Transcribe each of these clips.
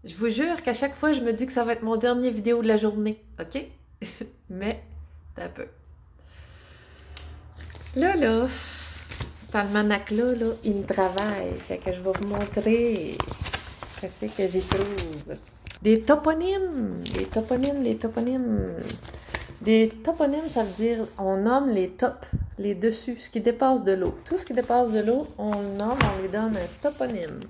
Je vous jure qu'à chaque fois, je me dis que ça va être mon dernier vidéo de la journée, OK? Mais, t'as peu. Là, cet almanach-là, il me travaille. Fait que je vais vous montrer ce que j'y trouve. Des toponymes, des toponymes, des toponymes. Des toponymes, ça veut dire, on nomme les tops, les dessus, ce qui dépasse de l'eau. Tout ce qui dépasse de l'eau, on le nomme, on lui donne un toponyme.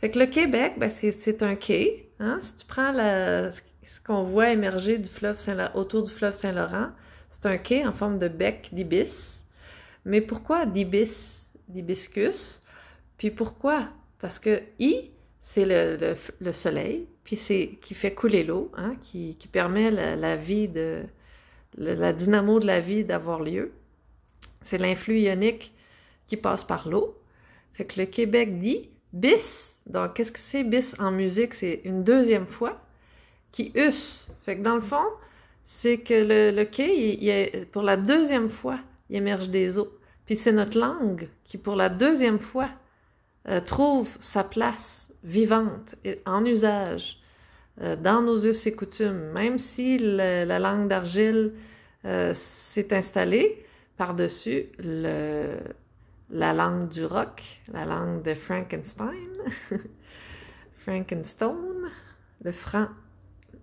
Fait que le Québec, ben c'est un quai. Hein? Si tu prends ce qu'on voit émerger du fleuve autour du fleuve Saint-Laurent, c'est un quai en forme de bec d'ibis. Mais pourquoi d'ibis, d'hibiscus? Puis pourquoi? Parce que I, c'est le soleil, puis c'est qui fait couler l'eau, hein? qui permet la vie la dynamo de la vie d'avoir lieu. C'est l'influx ionique qui passe par l'eau. Fait que le Québec dit bis. Donc, qu'est-ce que c'est bis en musique? C'est une deuxième fois qui us. Fait que dans le fond, c'est que le quai, pour la deuxième fois, il émerge des eaux. Puis c'est notre langue qui, pour la deuxième fois, trouve sa place vivante, en usage, dans nos us et coutumes. Même si la langue d'argile s'est installée par-dessus la langue du rock, la langue de Frankenstein, Frankenstone, le franc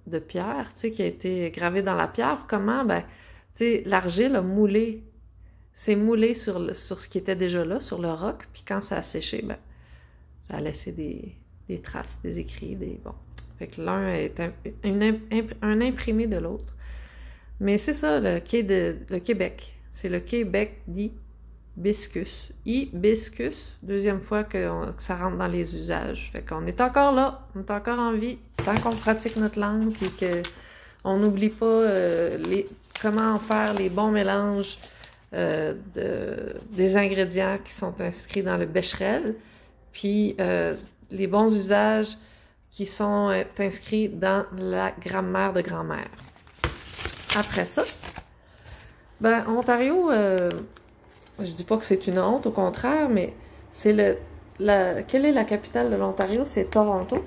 de pierre, tu sais, qui a été gravé dans la pierre. Comment? Ben, tu sais, l'argile a moulé, s'est moulé sur ce qui était déjà là, sur le roc, puis quand ça a séché, ben, ça a laissé des traces, des écrits, bon. Fait que l'un est un imprimé de l'autre. Mais c'est ça, le Québec. C'est le Québec dit biscus. Hibiscus, deuxième fois que ça rentre dans les usages. Fait qu'on est encore là, on est encore en vie, tant qu'on pratique notre langue, puis qu'on n'oublie pas comment faire les bons mélanges des ingrédients qui sont inscrits dans le Becherel, puis les bons usages qui sont inscrits dans la grammaire de grand-mère. Après ça, ben, Ontario, je dis pas que c'est une honte, au contraire, mais c'est quelle est la capitale de l'Ontario? C'est Toronto.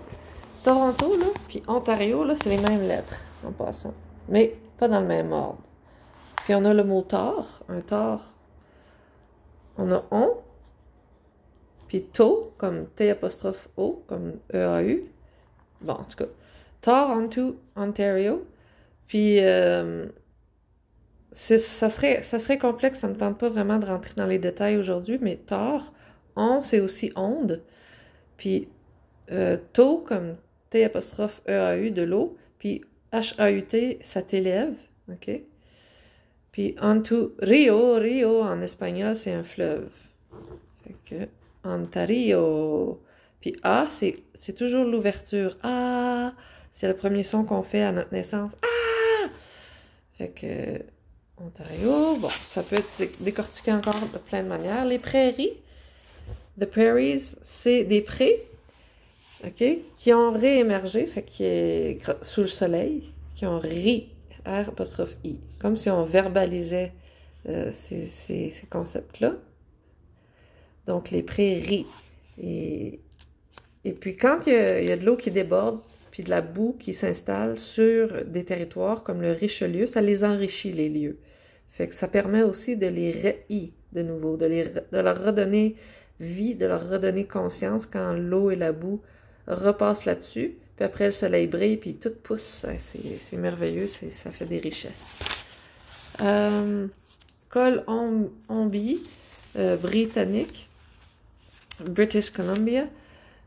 Toronto, là, puis Ontario, là, c'est les mêmes lettres, en passant. Mais pas dans le même ordre. Puis on a le mot tort, un tort. On a on, puis to, comme T'-O, comme E-A-U. Bon, en tout cas, Toronto, Ontario. Puis ça serait complexe, ça ne me tente pas vraiment de rentrer dans les détails aujourd'hui, mais tort, on, c'est aussi onde. Puis to, comme T'-E-A-U, de l'eau. Puis H-A-U-T, ça t'élève, OK? Puis Rio en espagnol, c'est un fleuve. Fait que Ontario. Puis A, c'est toujours l'ouverture. Ah, c'est le premier son qu'on fait à notre naissance. Ah! Fait que Ontario, bon, ça peut être décortiqué encore de plein de manières. Les prairies, the prairies, c'est des prés, OK, qui ont réémergé, fait qui est sous le soleil, qui ont R'-I, comme si on verbalisait ces concepts-là. Donc, les prairies. Et puis, quand il y a de l'eau qui déborde, puis de la boue qui s'installe sur des territoires comme le Richelieu, ça les enrichit, les lieux. Fait que ça permet aussi de les de nouveau, de leur redonner vie, de leur redonner conscience quand l'eau et la boue repassent là-dessus. Puis après, le soleil brille, puis tout pousse. C'est merveilleux, ça fait des richesses. Col Ombi, britannique, British Columbia.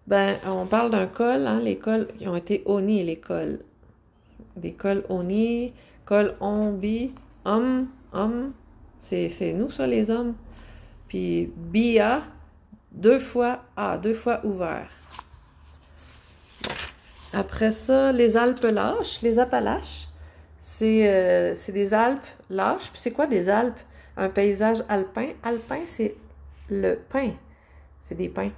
Ben, on parle d'un col, hein, les cols qui ont été honnis, les cols. Des cols honnis, col ombi, homme, c'est nous ça les hommes. Puis bia, deux fois ouvert. Bon. Après ça, les Alpes lâches, les Appalaches, c'est des Alpes lâches. Puis c'est quoi des Alpes? Un paysage alpin. Alpin, c'est le pin. C'est des pins.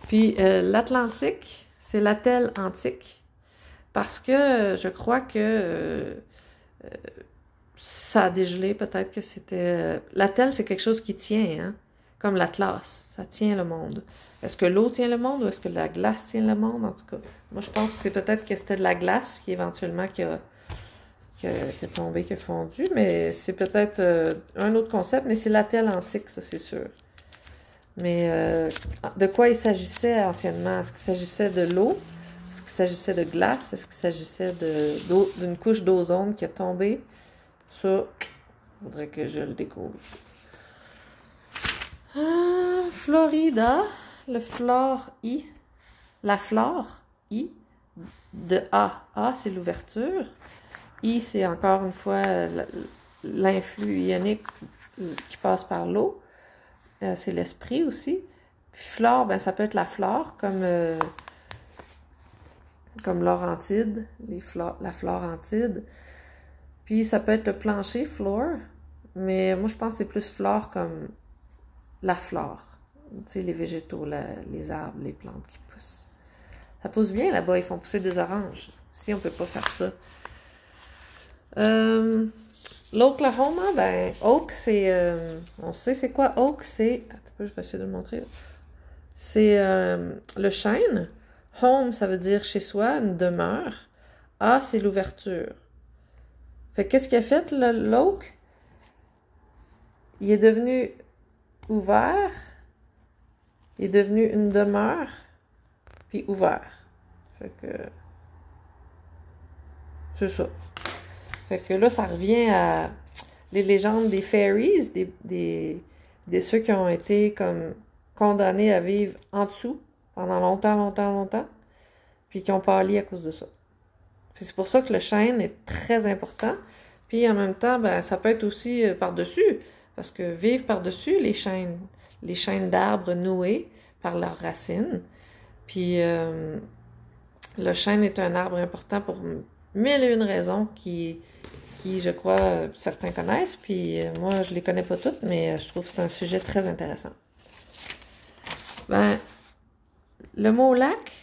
Puis l'Atlantique, c'est l'Attelle antique, parce que je crois que ça a dégelé, peut-être que c'était... L'attelle, c'est quelque chose qui tient, hein? comme l'Atlas. Ça tient le monde. Est-ce que l'eau tient le monde ou est-ce que la glace tient le monde? En tout cas, moi, je pense que c'est peut-être que c'était de la glace, puis éventuellement qui a tombé, qui a fondu. Mais c'est peut-être un autre concept, mais c'est l'attel antique, ça, c'est sûr. Mais de quoi il s'agissait anciennement? Est-ce qu'il s'agissait de l'eau? Est-ce qu'il s'agissait de glace? Est-ce qu'il s'agissait d'une couche d'ozone qui a tombé? Ça, il faudrait que je le découvre. Florida, le flore I. La flore I de A. A, c'est l'ouverture. I, c'est encore une fois l'influx ionique qui passe par l'eau. C'est l'esprit aussi. Puis flore, ben, ça peut être la flore, comme Laurentide, la Florentide. Puis ça peut être le plancher, floor. Mais moi, je pense que c'est plus flore comme la flore. Tu sais, les végétaux, les arbres, les plantes qui poussent. Ça pousse bien là-bas, ils font pousser des oranges. Si on peut pas faire ça. L'Oklahoma, ben, oak, c'est... on sait c'est quoi oak, c'est... Attends, je vais essayer de le montrer. C'est le chêne. Home, ça veut dire chez soi, une demeure. A, c'est l'ouverture. Fait qu'est-ce qu'il a fait, l'oak? Il est devenu ouvert. Il est devenu une demeure. Puis ouvert. Fait que... c'est ça. Fait que là, ça revient à les légendes des fairies, des ceux qui ont été comme condamnés à vivre en dessous pendant longtemps, puis qui ont pâli à cause de ça. C'est pour ça que le chêne est très important. Puis en même temps, ben, ça peut être aussi par-dessus, parce que vivre par-dessus les chaînes d'arbres noués par leurs racines. Puis le chêne est un arbre important pour mille et une raisons qui je crois, certains connaissent, puis moi, je les connais pas toutes, mais je trouve que c'est un sujet très intéressant. Ben, le mot lac,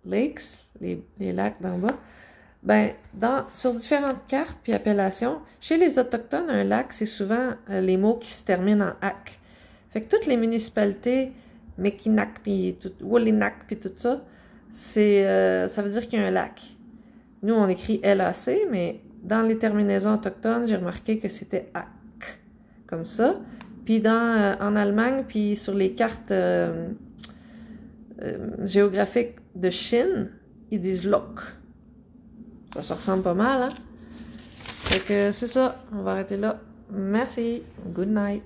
lakes, les lacs d'en bas, ben, sur différentes cartes puis appellations, chez les Autochtones, un lac, c'est souvent les mots qui se terminent en ac. Fait que toutes les municipalités, Mekinak, puis Wolinak, puis tout ça, ça veut dire qu'il y a un lac. Nous, on écrit LAC, mais dans les terminaisons autochtones, j'ai remarqué que c'était AK, comme ça. Puis en Allemagne, puis sur les cartes géographiques de Chine, ils disent Lok. Ça ressemble pas mal, hein? Fait que c'est ça, on va arrêter là. Merci, good night.